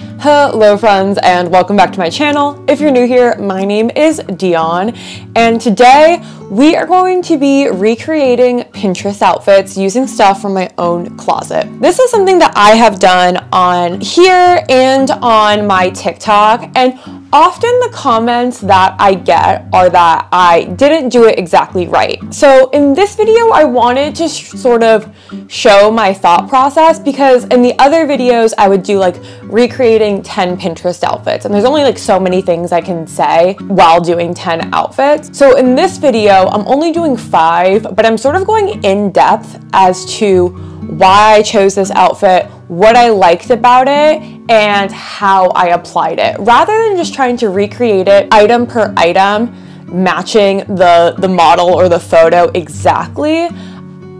Hello friends, and welcome back to my channel. If you're new here, my name is Dion, and today we are going to be recreating Pinterest outfits using stuff from my own closet. This is something that I have done on here and on my TikTok, and often the comments that I get are that I didn't do it exactly right. So in this video, I wanted to sort of show my thought process, because in the other videos I would do like recreating 10 Pinterest outfits, and there's only like so many things I can say while doing 10 outfits. So in this video, I'm only doing 5, but I'm sort of going in depth as to why I chose this outfit, what I liked about it, and how I applied it, rather than just trying to recreate it item per item, matching the model or the photo exactly.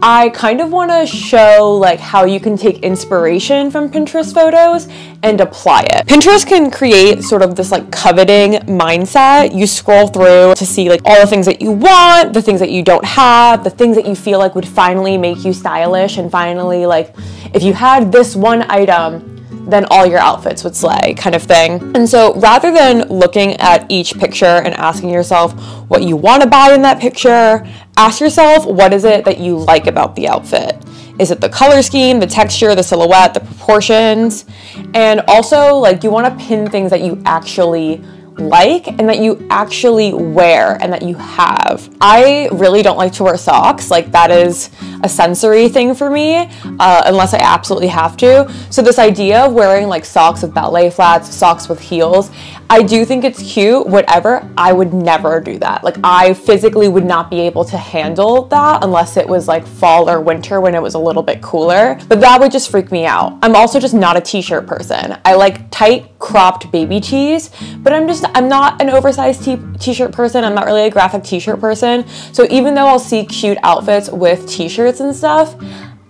I kind of want to show like how you can take inspiration from Pinterest photos and apply it. Pinterest can create sort of this like coveting mindset. You scroll through to see like all the things that you want, the things that you don't have, the things that you feel like would finally make you stylish, and finally like if you had this one item, then all your outfits would slay, kind of thing. And so rather than looking at each picture and asking yourself what you want to buy in that picture, ask yourself, what is it that you like about the outfit? Is it the color scheme, the texture, the silhouette, the proportions? And also, like, you want to pin things that you actually like and that you actually wear and that you have. I really don't like to wear socks. Like, that is a sensory thing for me, unless I absolutely have to. So this idea of wearing like socks with ballet flats, socks with heels, I do think it's cute, whatever. I would never do that. Like, I physically would not be able to handle that unless it was like fall or winter when it was a little bit cooler, but that would just freak me out. I'm also just not a t-shirt person. I like tight cropped baby tees, but I'm not an oversized t-shirt person. I'm not really a graphic t-shirt person. So even though I'll see cute outfits with t-shirts and stuff,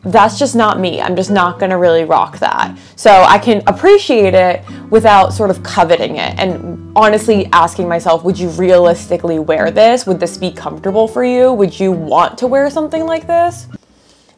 that's just not me. I'm just not gonna really rock that. So I can appreciate it without sort of coveting it, and honestly asking myself, would you realistically wear this? Would this be comfortable for you? Would you want to wear something like this?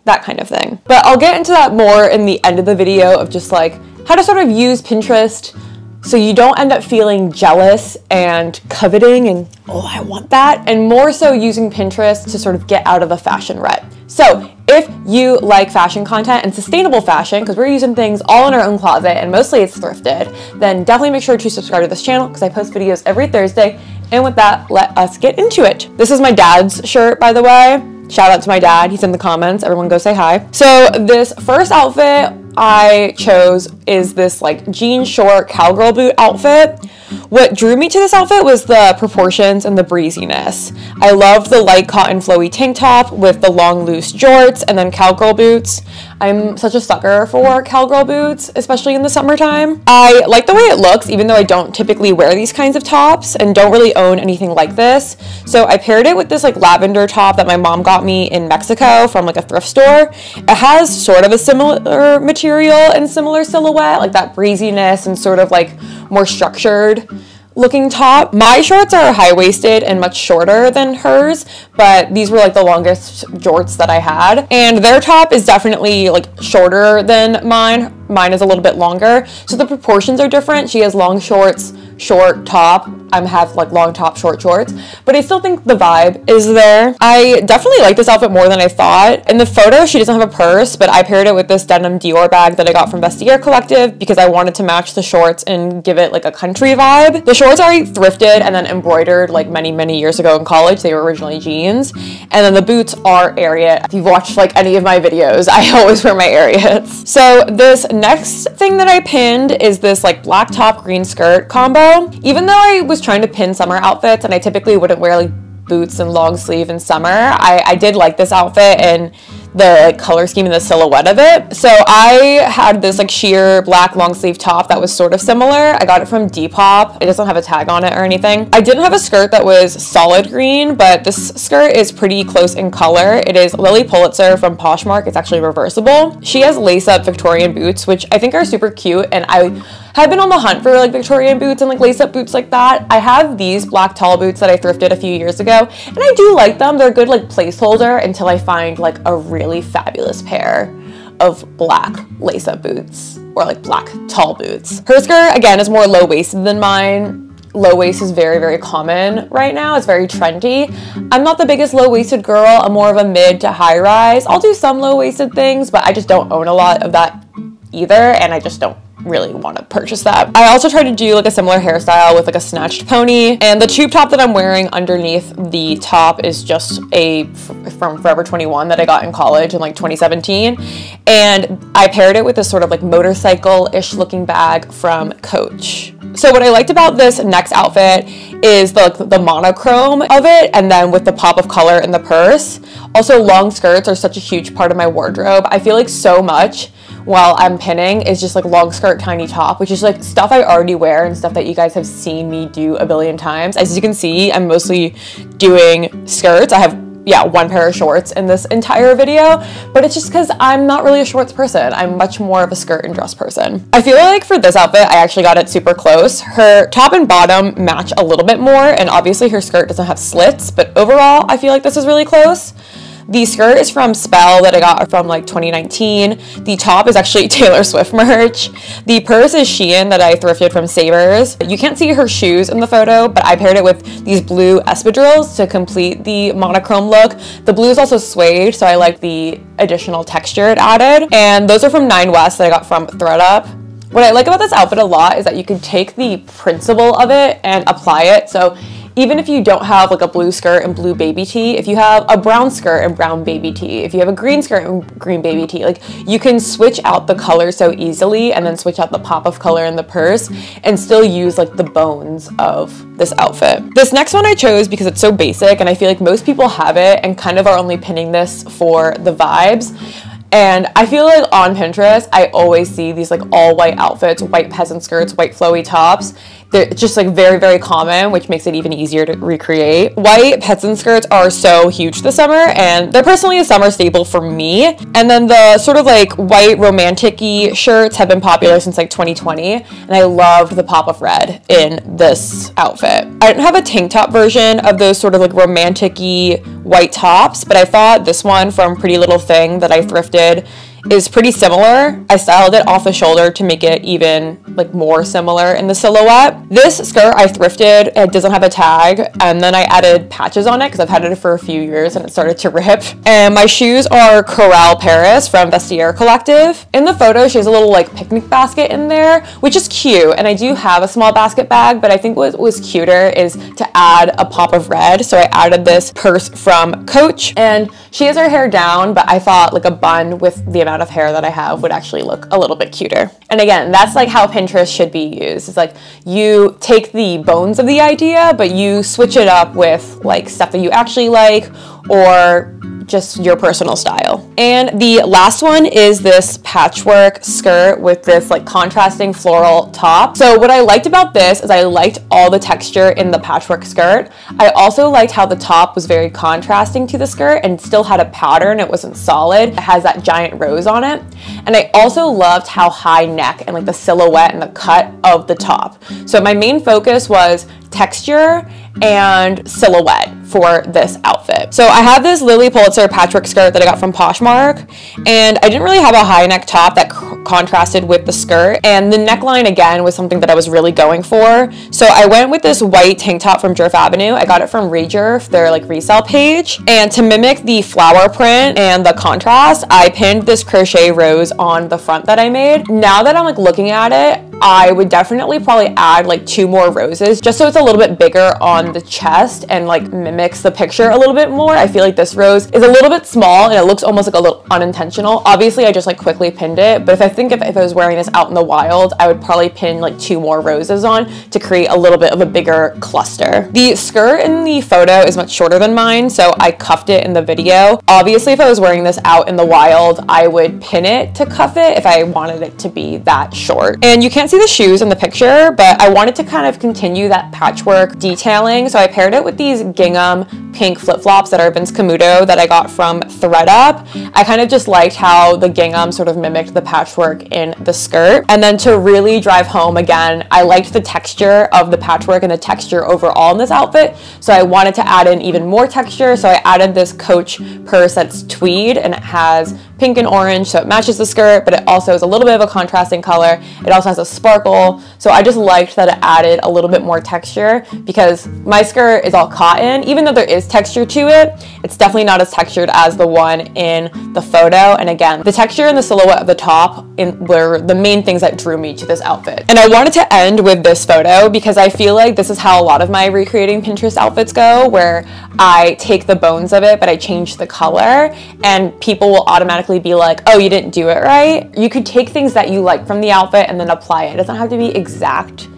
That kind of thing. But I'll get into that more in the end of the video, of just like how to sort of use Pinterest so you don't end up feeling jealous and coveting and, oh, I want that, and more so using Pinterest to sort of get out of the fashion rut. So if you like fashion content and sustainable fashion, because we're using things all in our own closet and mostly it's thrifted, then definitely make sure to subscribe to this channel, because I post videos every Thursday. And with that, let us get into it. This is my dad's shirt, by the way. Shout out to my dad, he's in the comments, everyone go say hi. So this first outfit I chose is this like jean short cowgirl boot outfit. What drew me to this outfit was the proportions and the breeziness. I loved the light cotton flowy tank top with the long loose jorts and then cowgirl boots. I'm such a sucker for cowgirl boots, especially in the summertime. I like the way it looks, even though I don't typically wear these kinds of tops and don't really own anything like this. So I paired it with this like lavender top that my mom got me in Mexico from like a thrift store. It has sort of a similar material and similar silhouette, like that breeziness and sort of like more structured looking top. My shorts are high-waisted and much shorter than hers, but these were like the longest jorts that I had, and their top is definitely like shorter than mine. Mine is a little bit longer, so the proportions are different. She has long shorts, short top. I have like long top, short shorts, but I still think the vibe is there. I definitely like this outfit more than I thought. In the photo, she doesn't have a purse, but I paired it with this denim Dior bag that I got from Vestiaire Collective because I wanted to match the shorts and give it like a country vibe. The shorts are thrifted and then embroidered like many years ago in college. They were originally jeans. And then the boots are Ariat. If you've watched like any of my videos, I always wear my Ariats. So this next thing that I pinned is this like black top, green skirt combo. Even though I was trying to pin summer outfits and I typically wouldn't wear like boots and long sleeve in summer, I did like this outfit and the color scheme and the silhouette of it. So I had this like sheer black long sleeve top that was sort of similar. I got it from Depop. It doesn't have a tag on it or anything. I didn't have a skirt that was solid green, but this skirt is pretty close in color. It is Lily Pulitzer from Poshmark. It's actually reversible. She has lace-up Victorian boots, which I think are super cute, and I have been on the hunt for like Victorian boots and like lace-up boots like that. I have these black tall boots that I thrifted a few years ago, and I do like them. They're a good like placeholder until I find like a really fabulous pair of black lace-up boots. or like black tall boots. Her skirt, again, is more low-waisted than mine. Low waist is very, very common right now. It's very trendy. I'm not the biggest low-waisted girl. I'm more of a mid to high rise. I'll do some low-waisted things, but I just don't own a lot of that either, and I just don't really want to purchase that. I also tried to do like a similar hairstyle with like a snatched pony, and the tube top that I'm wearing underneath the top is just from Forever 21 that I got in college in like 2017, and I paired it with this sort of like motorcycle-ish looking bag from Coach. So what I liked about this next outfit is the monochrome of it, and then with the pop of color in the purse. Also, long skirts are such a huge part of my wardrobe. I feel like so much while I'm pinning is just like long skirt, tiny top, which is like stuff I already wear and stuff that you guys have seen me do a billion times. As you can see, I'm mostly doing skirts. I have, yeah, one pair of shorts in this entire video, but it's just because I'm not really a shorts person. I'm much more of a skirt and dress person. I feel like for this outfit, I actually got it super close. Her top and bottom match a little bit more, and obviously her skirt doesn't have slits, but overall, I feel like this is really close. The skirt is from Spell that I got from like 2019. The top is actually Taylor Swift merch. The purse is Shein that I thrifted from Savers. You can't see her shoes in the photo, but I paired it with these blue espadrilles to complete the monochrome look. The blue is also suede, so I like the additional texture it added. And those are from 9 West that I got from ThredUp. What I like about this outfit a lot is that you can take the principle of it and apply it. So even if you don't have like a blue skirt and blue baby tee, if you have a brown skirt and brown baby tee, if you have a green skirt and green baby tee, like you can switch out the color so easily and then switch out the pop of color in the purse and still use like the bones of this outfit. This next one I chose because it's so basic and I feel like most people have it and kind of are only pinning this for the vibes. And I feel like on Pinterest, I always see these like all white outfits, white peasant skirts, white flowy tops. They're just like very, very common, which makes it even easier to recreate. White peasant skirts are so huge this summer, and they're personally a summer staple for me. And then the sort of like white romantic-y shirts have been popular since like 2020, and I loved the pop of red in this outfit. I didn't have a tank top version of those sort of like romantic-y white tops, but I thought this one from Pretty Little Thing that I thrifted is pretty similar. I styled it off the shoulder to make it even like more similar in the silhouette. This skirt I thrifted, it doesn't have a tag, and then I added patches on it because I've had it for a few years and it started to rip. And my shoes are Corral Paris from Vestiaire Collective. In the photo, she has a little like picnic basket in there, which is cute, and I do have a small basket bag, but I think what was cuter is to add a pop of red. So I added this purse from Coach, and she has her hair down, but I thought like a bun with the amount of hair that I have would actually look a little bit cuter. And again, that's like how Pinterest should be used. It's like you take the bones of the idea, but you switch it up with like stuff that you actually like or just your personal style. And the last one is this patchwork skirt with this like contrasting floral top. So what I liked about this is I liked all the texture in the patchwork skirt. I also liked how the top was very contrasting to the skirt and still had a pattern. It wasn't solid. It has that giant rose on it. And I also loved how high neck and like the silhouette and the cut of the top. So my main focus was texture and silhouette for this outfit. So I have this Lily Pulitzer patchwork skirt that I got from Poshmark, and I didn't really have a high neck top that contrasted with the skirt, and the neckline again was something that I was really going for. So I went with this white tank top from Jerf Avenue. I got it from Rejerf, their like resale page, and to mimic the flower print and the contrast, I pinned this crochet rose on the front that I made. Now that I'm like looking at it, I would definitely probably add like 2 more roses just so it's a little bit bigger on the chest and like mimics the picture a little bit more. I feel like this rose is a little bit small and it looks almost like a little unintentional. Obviously I just like quickly pinned it, but if I was wearing this out in the wild, I would probably pin like 2 more roses on to create a little bit of a bigger cluster. The skirt in the photo is much shorter than mine, so I cuffed it in the video. Obviously if I was wearing this out in the wild, I would pin it to cuff it if I wanted it to be that short. And you can't see the shoes in the picture, but I wanted to kind of continue that patchwork detailing, so I paired it with these gingham pink flip-flops that are Vince Camuto that I got from ThredUp. I kind of just liked how the gingham sort of mimicked the patchwork in the skirt. And then to really drive home again, I liked the texture of the patchwork and the texture overall in this outfit, so I wanted to add in even more texture, so I added this Coach purse that's tweed and it has pink and orange, so it matches the skirt, but it also is a little bit of a contrasting color. It also has a sparkle, so I just liked that it added a little bit more texture, because my skirt is all cotton. Even though there is texture to it, it's definitely not as textured as the one in the photo. And again, the texture and the silhouette of the top were the main things that drew me to this outfit. And I wanted to end with this photo because I feel like this is how a lot of my recreating Pinterest outfits go, where I take the bones of it, but I change the color, and people will automatically be like, oh, you didn't do it right. You could take things that you like from the outfit and then apply it. It doesn't have to be exact.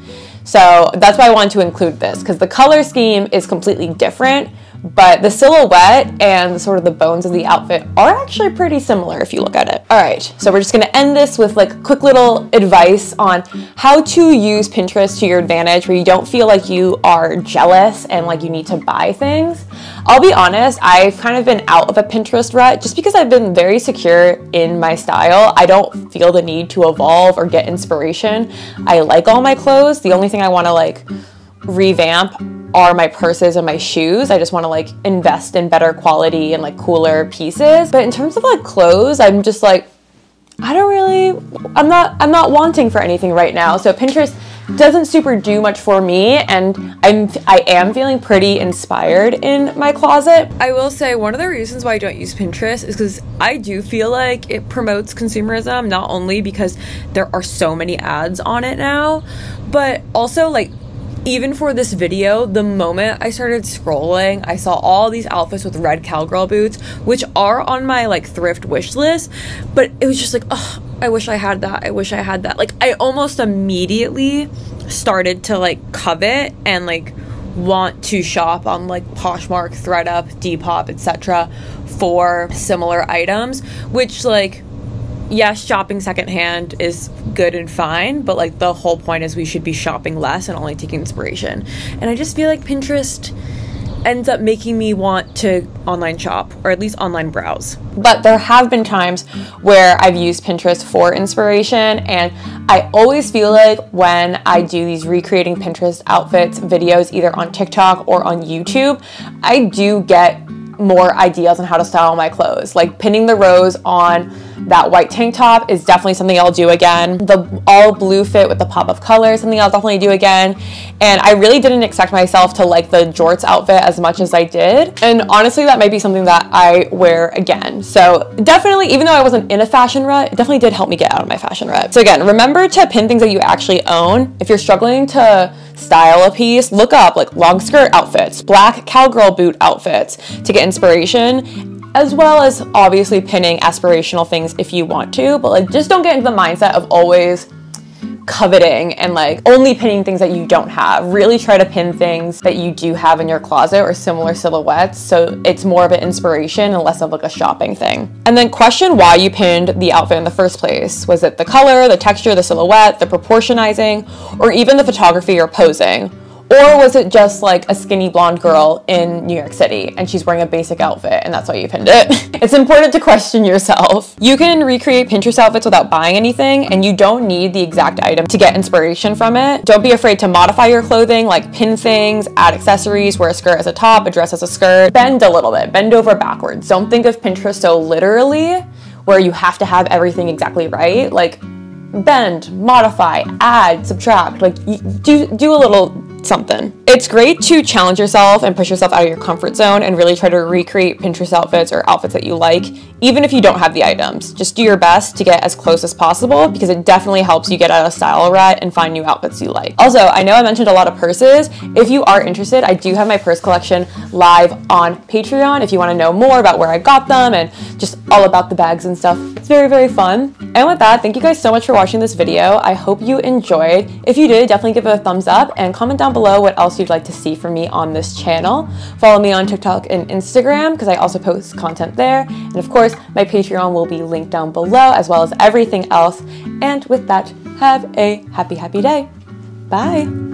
So that's why I wanted to include this, because the color scheme is completely different, but the silhouette and sort of the bones of the outfit are actually pretty similar if you look at it. All right, so we're just gonna end this with like quick little advice on how to use Pinterest to your advantage, where you don't feel like you are jealous and like you need to buy things. I'll be honest, I've kind of been out of a Pinterest rut just because I've been very secure in my style. I don't feel the need to evolve or get inspiration. I like all my clothes. The only thing I wanna like revamp are my purses and my shoes. I just want to like invest in better quality and like cooler pieces. But in terms of like clothes, I'm just like, I'm not wanting for anything right now. So Pinterest doesn't super do much for me, and I am feeling pretty inspired in my closet. I will say one of the reasons why I don't use Pinterest is because I do feel like it promotes consumerism, not only because there are so many ads on it now, but also like even for this video, the moment I started scrolling, I saw all these outfits with red cowgirl boots, which are on my like thrift wish list, but it was just like, oh, I wish I had that. I wish I had that. Like I almost immediately started to like covet and like want to shop on like Poshmark, ThredUp, Depop, etc. for similar items, which like, yes, shopping secondhand is good and fine, but like the whole point is we should be shopping less and only taking inspiration. And I just feel like Pinterest ends up making me want to online shop, or at least online browse. But there have been times where I've used Pinterest for inspiration, and I always feel like when I do these recreating Pinterest outfits videos, either on TikTok or on YouTube, I do get more ideas on how to style my clothes. Like pinning the rose on that white tank top is definitely something I'll do again. The all blue fit with the pop of color, something I'll definitely do again. And I really didn't expect myself to like the jorts outfit as much as I did. And honestly, that might be something that I wear again. So definitely, even though I wasn't in a fashion rut, it definitely did help me get out of my fashion rut. So again, remember to pin things that you actually own. If you're struggling to style a piece, look up like long skirt outfits, black cowgirl boot outfits to get inspiration, as well as obviously pinning aspirational things if you want to, but like just don't get into the mindset of always coveting and like only pinning things that you don't have. Really try to pin things that you do have in your closet or similar silhouettes, so it's more of an inspiration and less of like a shopping thing. And then question why you pinned the outfit in the first place. Was it the color, the texture, the silhouette, the proportionizing, or even the photography or posing? Or was it just like a skinny blonde girl in New York City and she's wearing a basic outfit and that's why you pinned it? It's important to question yourself. You can recreate Pinterest outfits without buying anything, and you don't need the exact item to get inspiration from it. Don't be afraid to modify your clothing, like pin things, add accessories, wear a skirt as a top, a dress as a skirt. Bend a little bit, bend over backwards. Don't think of Pinterest so literally where you have to have everything exactly right. Like bend, modify, add, subtract, like do a little something. It's great to challenge yourself and push yourself out of your comfort zone and really try to recreate Pinterest outfits or outfits that you like, even if you don't have the items. Just do your best to get as close as possible, because it definitely helps you get out of style rut and find new outfits you like. Also, I know I mentioned a lot of purses. If you are interested, I do have my purse collection live on Patreon if you want to know more about where I got them and just all about the bags and stuff. It's very, very fun. And with that, thank you guys so much for watching this video. I hope you enjoyed. If you did, definitely give it a thumbs up and comment down below what else you'd like to see from me on this channel. Follow me on TikTok and Instagram because I also post content there. And of course, my Patreon will be linked down below, as well as everything else. And with that, have a happy, happy day. Bye.